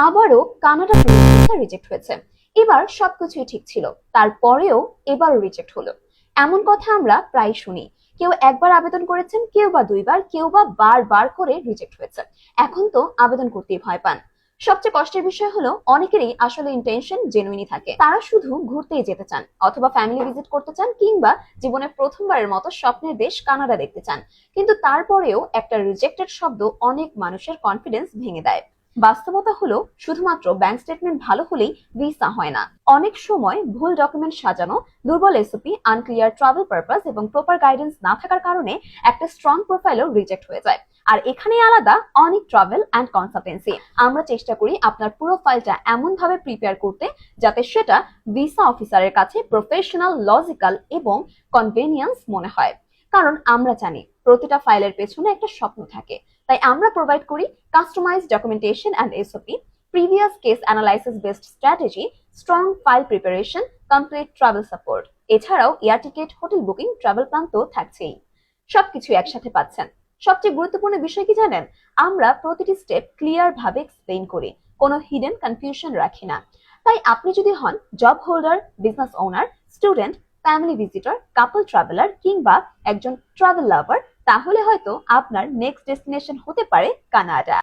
আবারও Canada visa reject হয়েছে। এবার সবকিছুই ঠিক ছিল, তারপরেও এবারও রিজেক্ট হলো। এমন কথা আমরা প্রায় শুনি। কেউ একবার আবেদন করেছেন, কেউ বা দুইবার, কেউ বা বারবার করে রিজেক্ট হয়েছে। এখন তো আবেদন করতেই ভয় পান। সবচেয়ে কষ্টের বিষয় হলো অনেকেরই আসলে ইন্টেনশন জেনুইনই থাকে। তারা শুধু ঘুরতেই যেতে চান, অথবা ফ্যামিলি ভিজিট করতে চান, কিংবা জীবনে প্রথমবারের মতো স্বপ্নের দেশ কানাডা দেখতে চান। কিন্তু তারপরেও একটা রিজেক্টেড শব্দ অনেক মানুষের কনফিডেন্স ভেঙে দেয়। বাস্তবতা হলো শুধুমাত্র ব্যাংক স্টেটমেন্ট ভালো হলেই ভিসা হয় না। অনেক সময় ভুল ডকুমেন্ট সাজানো, দুর্বল এসওপি, আনক্লিয়ার ট্রাভেল পারপাস এবং প্রপার গাইডেন্স না থাকার কারণে একটা স্ট্রং প্রোফাইলও রিজেক্ট হয়ে যায়। আর এখানে আলাদা অনেক ট্রাভেল অ্যান্ড কনসালটেন্সি। আমরা চেষ্টা করি আপনার পুরো ফাইলটা এমন ভাবে প্রিপেয়ার করতে যাতে সেটা ভিসা অফিসারের কাছে প্রফেশনাল, লজিক্যাল এবং কনভেনিয়েন্স মনে হয়। কারণ আমরা জানি প্রতিটা ফাইলের পেছনে একটা স্বপ্ন থাকে। তাই আমরা প্রোভাইড করি customized documentation and SOP, previous case analysis based strategy, strong file preparation, complete travel support। এছাড়াও air ticket, hotel booking, travel plan তো থাকছেই। সবকিছু একসাথে পাচ্ছেন। সবচেয়ে গুরুত্বপূর্ণ বিষয় কি জানেন? আমরা প্রতিটি স্টেপ ক্লিয়ার ভাবে এক্সপ্লেইন করি, কোনো হিডেন কনফিউশন রাখি না। তাই আপনি যদি হন job holder, business owner, student, family visitor, couple traveller কিংবা একজন ট্রাভেল লাভার, তাহলে হয়তো আপনার নেক্সট ডেস্টিনেশন হতে পারে কানাডা।